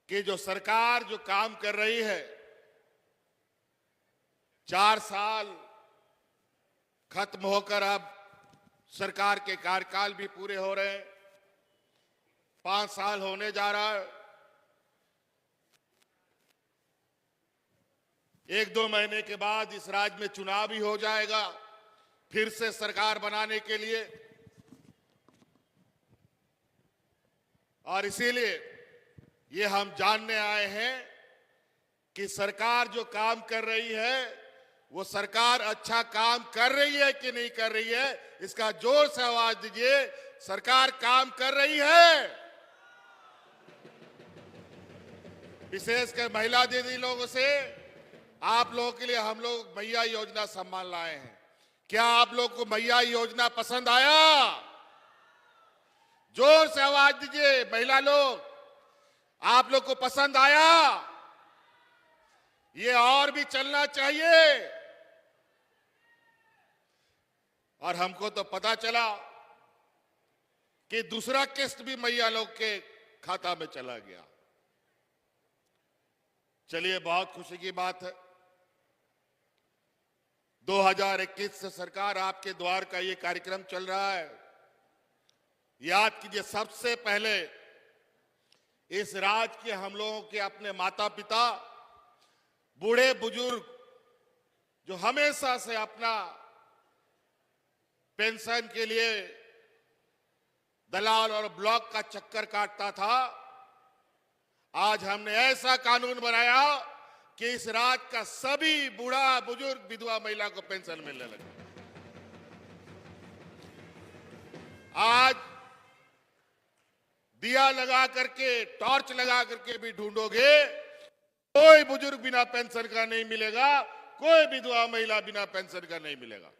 कि जो सरकार जो काम कर रही है, 4 साल खत्म होकर अब सरकार के कार्यकाल भी पूरे हो रहे हैं, 5 साल होने जा रहा है। 1-2 महीने के बाद इस राज्य में चुनाव भी हो जाएगा फिर से सरकार बनाने के लिए, और इसीलिए ये हम जानने आए हैं कि सरकार जो काम कर रही है वो सरकार अच्छा काम कर रही है कि नहीं कर रही है। इसका जोर से आवाज दीजिए, सरकार काम कर रही है। विशेषकर महिला दीदी लोगों से आप लोगों के लिए हम लोग मैया योजना सम्मान लाए हैं। क्या आप लोग को मैया योजना पसंद आया? जोर से आवाज दीजिए महिला लोग, आप लोग को पसंद आया? ये और भी चलना चाहिए। और हमको तो पता चला कि दूसरा किस्त भी मैया लोग के खाता में चला गया। चलिए, बहुत खुशी की बात है। 2021 से सरकार आपके द्वार का ये कार्यक्रम चल रहा है। याद कीजिए, सबसे पहले इस राज्य के हम लोगों के अपने माता पिता, बूढ़े बुजुर्ग जो हमेशा से अपना पेंशन के लिए दलाल और ब्लॉक का चक्कर काटता था, आज हमने ऐसा कानून बनाया कि इस राज्य का सभी बूढ़ा बुजुर्ग विधवा महिला को पेंशन मिलने लगे। आज दिया लगा करके, टॉर्च लगा करके भी ढूंढोगे, कोई बुजुर्ग बिना पेंशन का नहीं मिलेगा, कोई विधवा महिला बिना पेंशन का नहीं मिलेगा।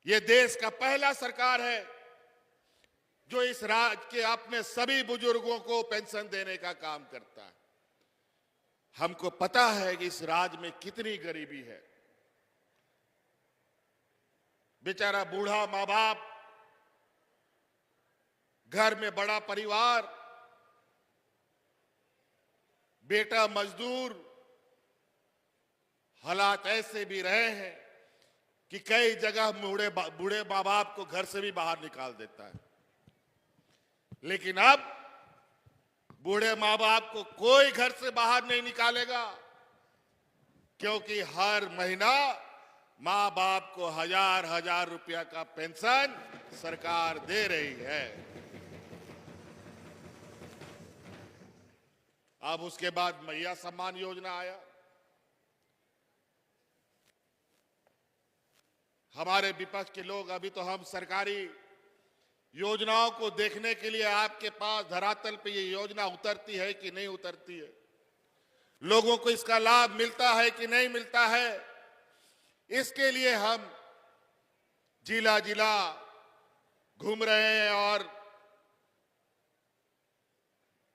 ये देश का पहला सरकार है जो इस राज्य के अपने सभी बुजुर्गों को पेंशन देने का काम करता है। हमको पता है कि इस राज्य में कितनी गरीबी है। बेचारा बूढ़ा माँ बाप, घर में बड़ा परिवार, बेटा मजदूर, हालात ऐसे भी रहे हैं कि कई जगह बूढ़े माँ बाप को घर से भी बाहर निकाल देता है। लेकिन अब बूढ़े माँ बाप को कोई घर से बाहर नहीं निकालेगा, क्योंकि हर महीना माँ बाप को 1000 रुपया का पेंशन सरकार दे रही है। अब उसके बाद मैया सम्मान योजना आया। हमारे विपक्ष के लोग, अभी तो हम सरकारी योजनाओं को देखने के लिए आपके पास धरातल पे ये योजना उतरती है कि नहीं उतरती है, लोगों को इसका लाभ मिलता है कि नहीं मिलता है, इसके लिए हम जिला जिला घूम रहे हैं और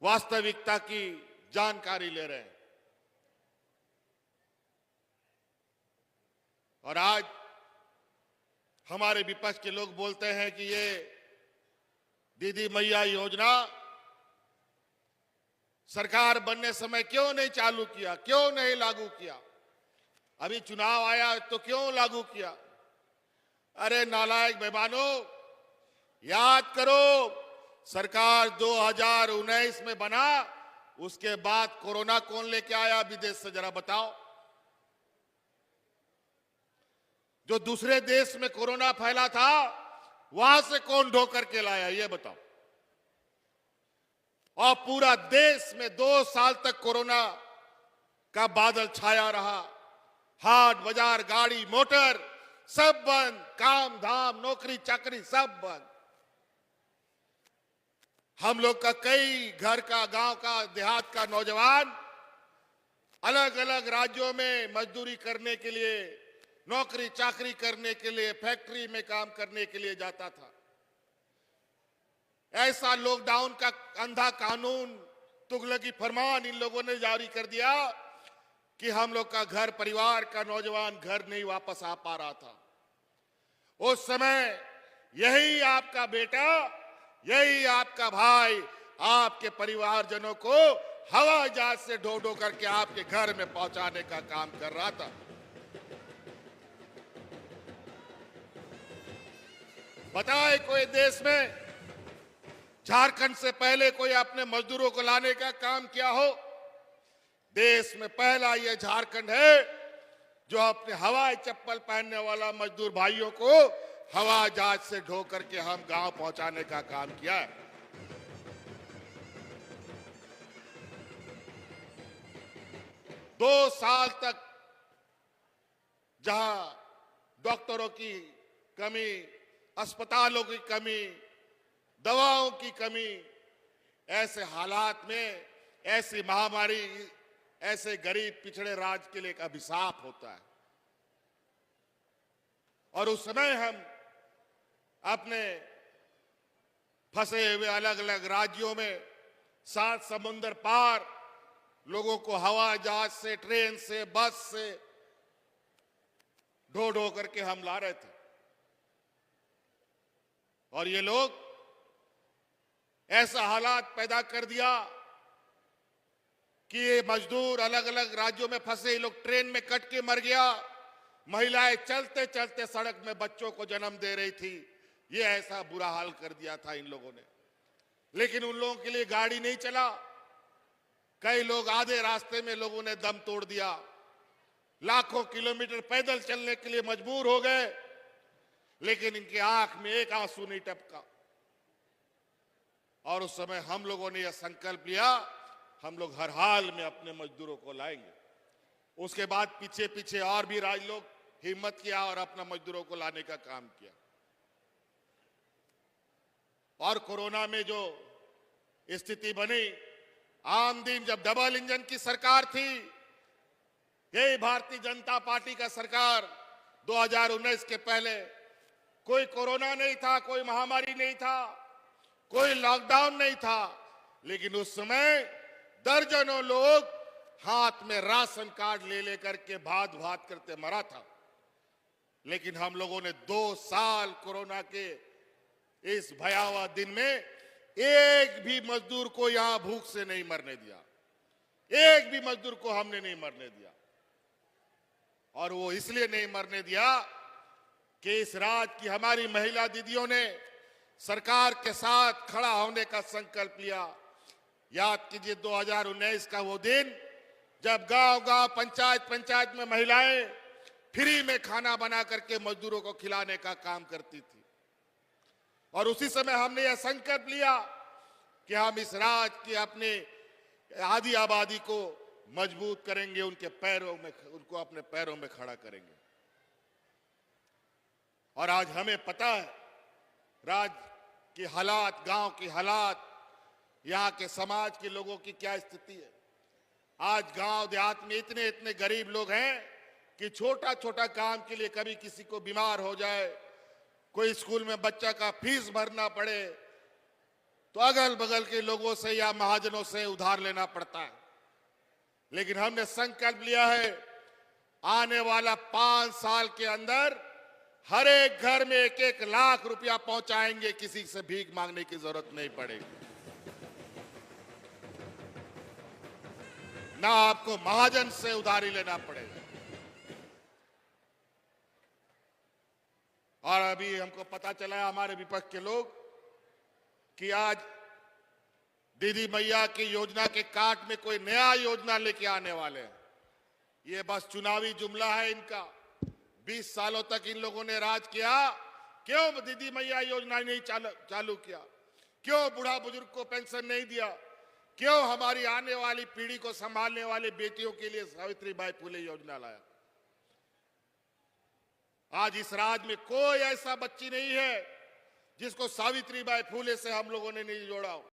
वास्तविकता की जानकारी ले रहे हैं। और आज हमारे विपक्ष के लोग बोलते हैं कि ये दीदी मैया योजना सरकार बनने समय क्यों नहीं चालू किया, क्यों नहीं लागू किया, अभी चुनाव आया तो क्यों लागू किया। अरे नालायक बेईमानों, याद करो, सरकार 2019 में बना, उसके बाद कोरोना कौन लेके आया विदेश से, जरा बताओ। जो दूसरे देश में कोरोना फैला था वहां से कौन ढो करके लाया, ये बताओ। और पूरा देश में 2 साल तक कोरोना का बादल छाया रहा। हाट बाजार, गाड़ी मोटर सब बंद, काम धाम नौकरी चाकरी सब बंद। हम लोग का कई घर का, गांव का, देहात का नौजवान अलग अलग राज्यों में मजदूरी करने के लिए, नौकरी चाकरी करने के लिए, फैक्ट्री में काम करने के लिए जाता था। ऐसा लॉकडाउन का अंधा कानून, तुगलकी फरमान इन लोगों ने जारी कर दिया कि हम लोग का घर परिवार का नौजवान घर नहीं वापस आ पा रहा था। उस समय यही आपका बेटा यही आपका भाई आपके परिवारजनों को हवाई जहाज से ढो ढो करके आपके घर में पहुंचाने का काम कर रहा था। बताए कोई देश में झारखंड से पहले कोई अपने मजदूरों को लाने का काम किया हो? देश में पहला यह झारखंड है जो अपने हवाई चप्पल पहनने वाला मजदूर भाइयों को हवाई जहाज से ढो करके हम गांव पहुंचाने का काम किया है। दो साल तक जहां डॉक्टरों की कमी, अस्पतालों की कमी, दवाओं की कमी, ऐसे हालात में ऐसी महामारी ऐसे गरीब पिछड़े राज्य के लिए एक अभिशाप होता है। और उस समय हम अपने फंसे हुए अलग अलग राज्यों में 7 समुंदर पार लोगों को हवाई जहाज से, ट्रेन से, बस से ढो ढो करके हम ला रहे थे। और ये लोग ऐसा हालात पैदा कर दिया कि ये मजदूर अलग अलग राज्यों में फंसे, ये लोग ट्रेन में कट के मर गया। महिलाएं चलते चलते सड़क में बच्चों को जन्म दे रही थी। ये ऐसा बुरा हाल कर दिया था इन लोगों ने। लेकिन उन लोगों के लिए गाड़ी नहीं चला। कई लोग आधे रास्ते में लोगों ने दम तोड़ दिया, लाखों किलोमीटर पैदल चलने के लिए मजबूर हो गए। लेकिन इनकी आंख में एक आंसू नहीं टपका। और उस समय हम लोगों ने यह संकल्प लिया, हम लोग हर हाल में अपने मजदूरों को लाएंगे। उसके बाद पीछे पीछे और भी राज्य लोग हिम्मत किया और अपना मजदूरों को लाने का काम किया। और कोरोना में जो स्थिति बनी, आम दिन जब डबल इंजन की सरकार थी, यही भारतीय जनता पार्टी का सरकार 2019 के पहले कोई कोरोना नहीं था, कोई महामारी नहीं था, कोई लॉकडाउन नहीं था। लेकिन उस समय दर्जनों लोग हाथ में राशन कार्ड ले लेकर के भात भात करते मरा था। लेकिन हम लोगों ने 2 साल कोरोना के इस भयावह दिन में एक भी मजदूर को यहां भूख से नहीं मरने दिया। एक भी मजदूर को हमने नहीं मरने दिया। और वो इसलिए नहीं मरने दिया कि इस राज्य की हमारी महिला दीदियों ने सरकार के साथ खड़ा होने का संकल्प लिया। याद कीजिए 2019 का वो दिन जब गांव-गांव, पंचायत में महिलाएं फ्री में खाना बना करके मजदूरों को खिलाने का काम करती थी। और उसी समय हमने यह संकल्प लिया कि हम इस राज्य की अपने आधी आबादी को मजबूत करेंगे, उनको अपने पैरों में खड़ा करेंगे। और आज हमें पता है राज्य की हालात, गांव की हालात, यहाँ के समाज के लोगों की क्या स्थिति है। आज गांव देहात में इतने इतने गरीब लोग हैं कि छोटा छोटा काम के लिए कभी किसी को बीमार हो जाए, कोई स्कूल में बच्चा का फीस भरना पड़े, तो अगल बगल के लोगों से या महाजनों से उधार लेना पड़ता है। लेकिन हमने संकल्प लिया है, आने वाला 5 साल के अंदर हर एक घर में 1-1 लाख रुपया पहुंचाएंगे। किसी से भीख मांगने की जरूरत नहीं पड़ेगी। ना आपको महाजन से उधारी लेना पड़ेगा। और अभी हमको पता चला है हमारे विपक्ष के लोग कि आज दीदी मैया की योजना के काट में कोई नया योजना लेके आने वाले हैं। ये बस चुनावी जुमला है इनका। 20 सालों तक इन लोगों ने राज किया, क्यों दीदी मैया योजना नहीं चालू किया? क्यों बूढ़ा बुजुर्ग को पेंशन नहीं दिया? क्यों हमारी आने वाली पीढ़ी को संभालने वाली बेटियों के लिए सावित्रीबाई फुले योजना लाया? आज इस राज्य में कोई ऐसा बच्ची नहीं है जिसको सावित्रीबाई फुले से हम लोगों ने नहीं जोड़ा हो।